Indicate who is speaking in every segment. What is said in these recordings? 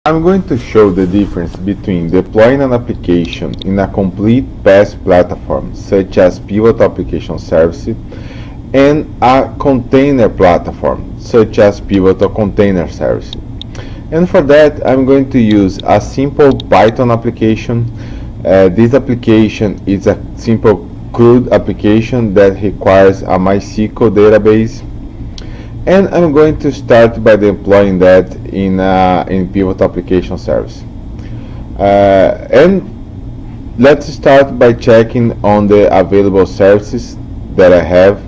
Speaker 1: I'm going to show the difference between deploying an application in a complete PaaS platform, such as Pivotal Application Service, and a container platform, such as Pivotal Container Service. And for that, I'm going to use a simple Python application. This application is a simple CRUD application that requires a MySQL database. And I'm going to start by deploying that in Pivotal Application Service. And let's start by checking on the available services that I have.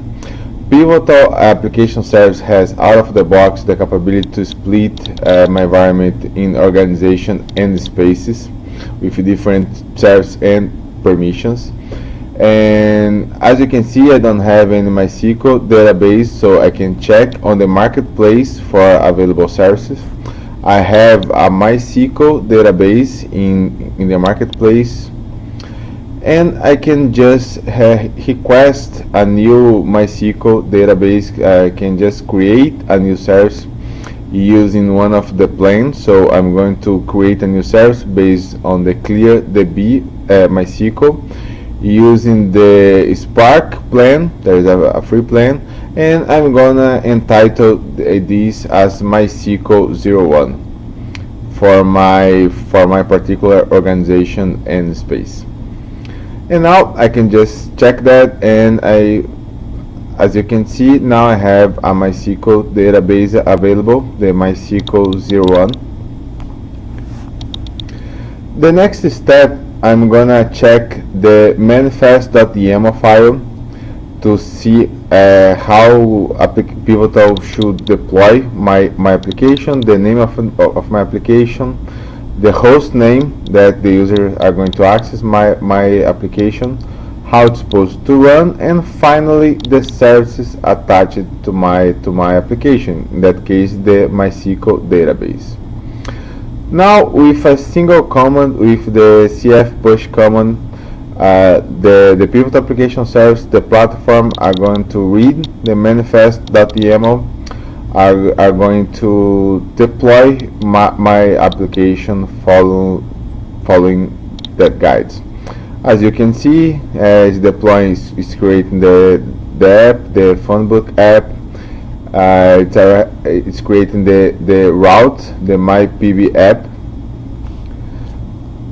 Speaker 1: Pivotal Application Service has out of the box the capability to split my environment in organization and spaces with different services and permissions. And as you can see, I don't have any MySQL database, so I can check on the marketplace for available services. I have a MySQL database in the marketplace, and I can just request a new MySQL database. I can just create a new service using one of the plans. So I'm going to create a new service based on the ClearDB MySQL, using the Spark plan. There is a free plan, and I'm gonna entitle this as MySQL 01 for my particular organization and space. And now I can just check that, and as you can see, now I have a MySQL database available, the MySQL 01. The next step, I'm gonna check the manifest.yaml file to see how Pivotal should deploy my application, the name of my application, the host name that the users are going to access my application, how it's supposed to run, and finally the services attached to my application, in that case the MySQL database. Now, with a single command, with the cf push command, the Pivotal Application Service, the platform, are going to read the manifest.yaml, are going to deploy my application following that guides. As you can see, it's deploying, is creating the app, the phonebook app. It's creating the route, the MyPB app.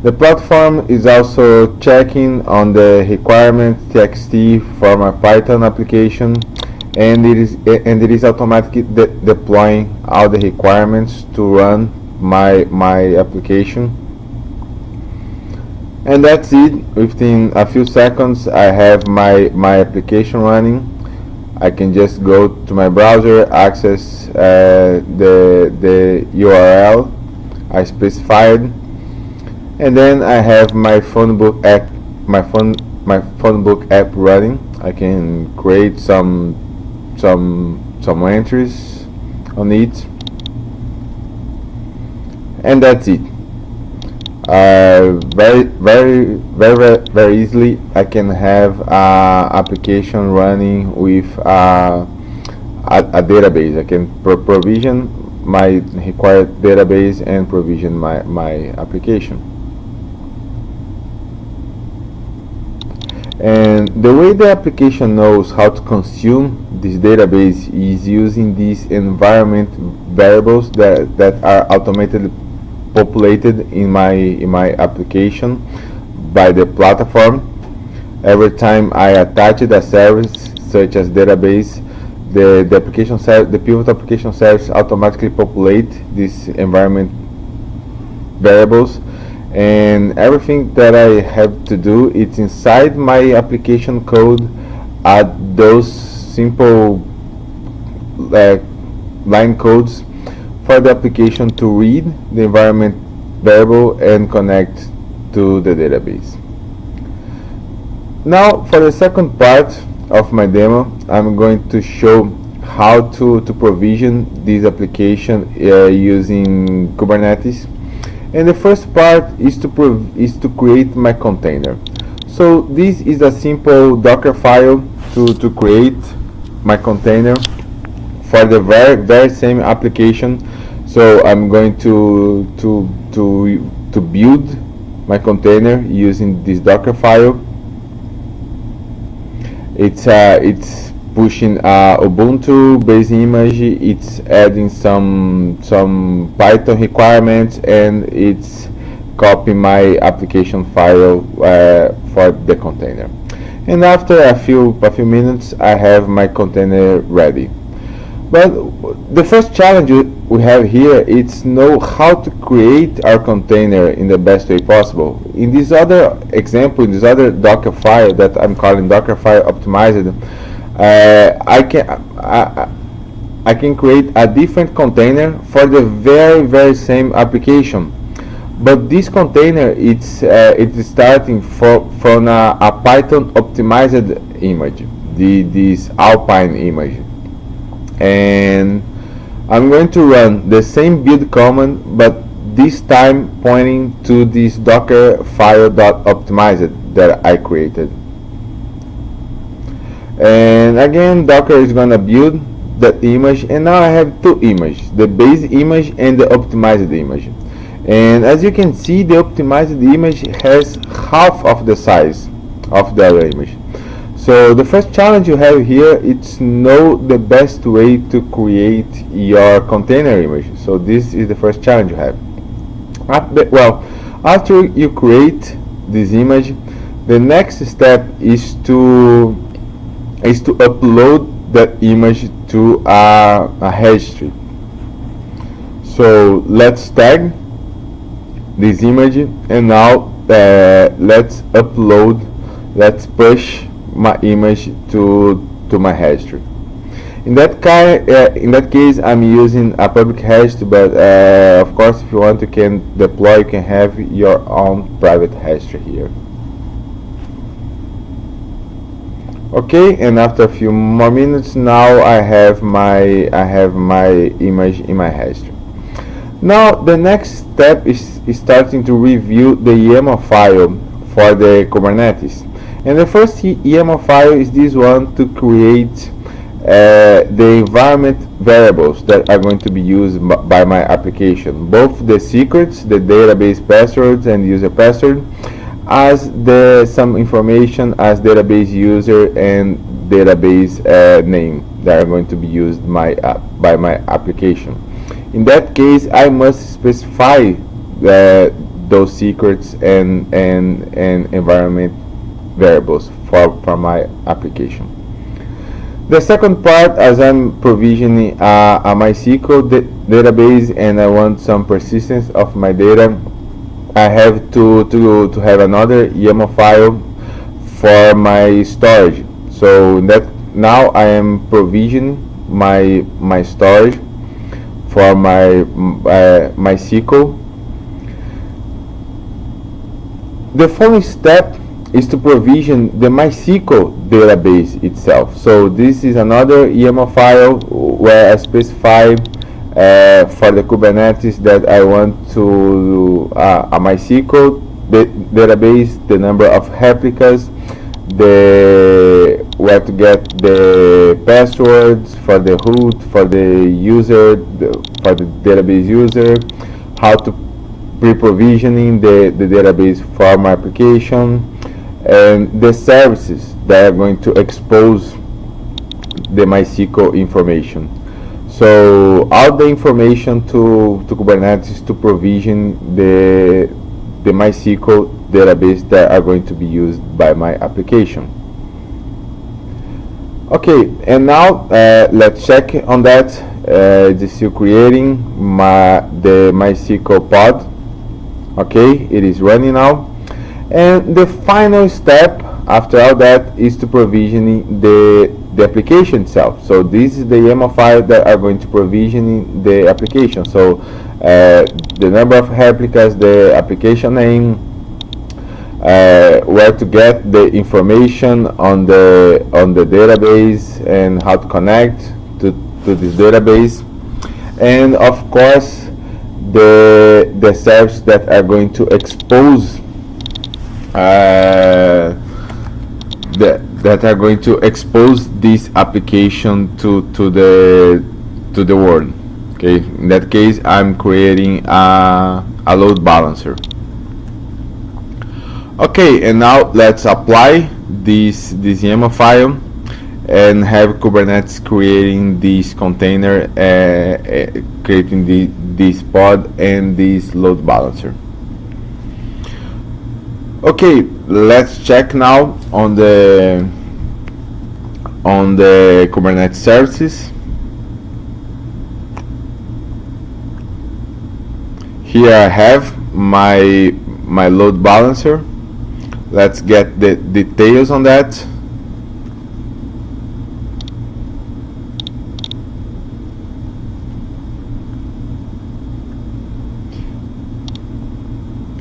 Speaker 1: The platform is also checking on the requirement txt for my Python application, and it is automatically deploying all the requirements to run my application. And that's it. Within a few seconds, I have my application running. I can just go to my browser, access the URL I specified, and then I have my phonebook app running. I can create some entries on it, and that's it. Very easily I can have application running with a database. I can provision my required database and provision my application. And the way the application knows how to consume this database is using these environment variables that are automatically populated in my application by the platform. Every time I attach a service such as database, the Pivotal Application Service automatically populate these environment variables, and everything that I have to do, it's inside my application code, add those simple line codes for the application to read the environment variable and connect to the database. Now, for the second part of my demo, I'm going to show how to provision this application using Kubernetes. And the first part is to create my container. So this is a simple Docker file to create my container for the very same application. So I'm going to build my container using this Docker file. It's pushing Ubuntu base image. It's adding some Python requirements, and it's copying my application file for the container. And after a few minutes, I have my container ready. But the first challenge we have here is know how to create our container in the best way possible. In this other example, in this other Docker file that I'm calling Docker file optimized, I can create a different container for the very same application. But this container it's starting from a Python optimized image, this Alpine image. And I'm going to run the same build command, but this time pointing to this Docker file.optimized that I created. And again, Docker is going to build that image, and now I have two images, the base image and the optimized image. And as you can see, the optimized image has half of the size of the other image. So the first challenge you have here is know the best way to create your container image. So this is the first challenge you have. After you create this image, the next step is to upload that image to a registry. So let's tag this image, and now let's push my image to my registry. In that case, I'm using a public registry, but of course, if you want, you can deploy. You can have your own private registry here. Okay, and after a few more minutes, now I have my image in my registry. Now the next step is starting to review the YAML file for the Kubernetes. And the first YAML file is this one to create the environment variables that are going to be used by my application. Both the secrets, the database passwords and user password, as some information as database user and database name that are going to be used by my application. In that case, I must specify those secrets and environment variables for my application. The second part, as I'm provisioning a MySQL database and I want some persistence of my data, I have to have another YAML file for my storage. So now I am provisioning my storage for my MySQL. The following step is to provision the MySQL database itself. So this is another YAML file where I specify for the Kubernetes that I want to a MySQL database, the number of replicas, where to get the passwords for the root, for the user, for the database user, how to pre-provisioning the database for my application, and the services that are going to expose the MySQL information. So all the information to Kubernetes to provision the MySQL database that are going to be used by my application. Okay, and now let's check on that. It is still creating the MySQL pod. Okay, it is running now. And the final step after all that is to provisioning the application itself. So this is the YAML file that are going to provision the application. So the number of replicas, the application name, where to get the information on the database and how to connect to this database, and of course the services that are going to expose that are going to expose this application to the world. Okay, in that case I'm creating a load balancer. Okay, and now let's apply this YAML file and have Kubernetes creating this container, creating this pod and this load balancer. Okay, let's check now on the Kubernetes services. Here I have my load balancer. Let's get the details on that.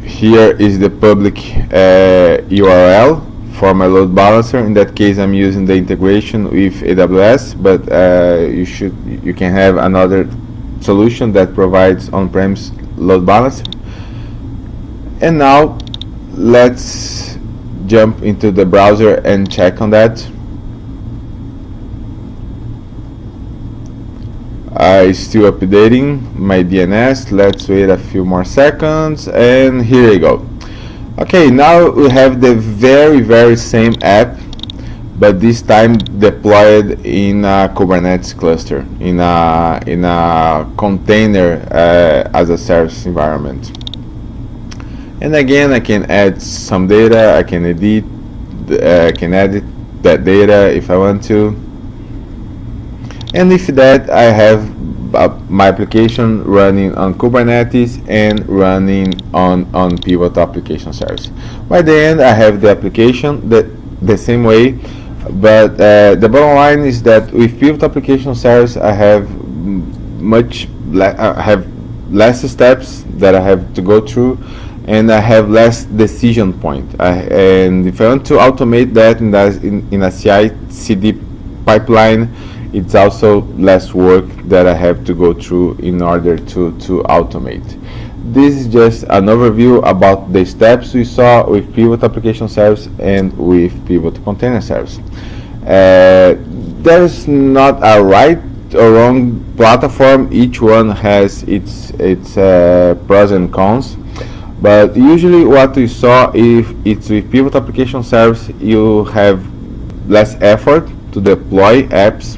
Speaker 1: Here is the public URL for my load balancer. In that case, I'm using the integration with AWS, but you can have another solution that provides on-premise load balancer. And now let's jump into the browser and check on that. Still updating my DNS. Let's wait a few more seconds, and here we go. Okay, now we have the very same app, but this time deployed in a Kubernetes cluster, in a container as a service environment. And again, I can add some data. I can edit that data if I want to. And with that, I have my application running on Kubernetes and running on Pivotal Application Service. By the end, I have the application the same way, but the bottom line is that with Pivotal Application Service, I have less steps that I have to go through, and I have less decision point. And if I want to automate that in a CI/CD pipeline, it's also less work that I have to go through in order to automate. This is just an overview about the steps we saw with Pivotal Application Service and with Pivotal Container Service. There's not a right or wrong platform. Each one has its pros and cons. But usually what we saw, if it's with Pivotal Application Service, you have less effort to deploy apps,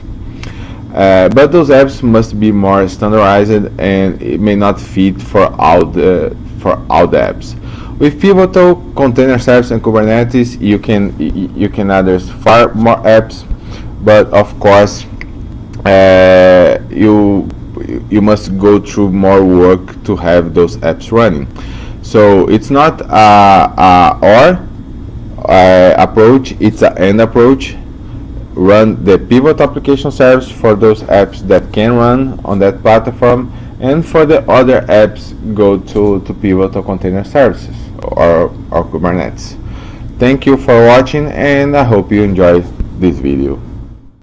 Speaker 1: but those apps must be more standardized and it may not fit for all the apps. With Pivotal Container Service and Kubernetes, you can add far more apps, but of course you must go through more work to have those apps running. So it's not a or approach, it's an and approach. Run the Pivotal Application Service for those apps that can run on that platform, and for the other apps, go to Pivotal Container Services or Kubernetes. Thank you for watching, and I hope you enjoyed this video.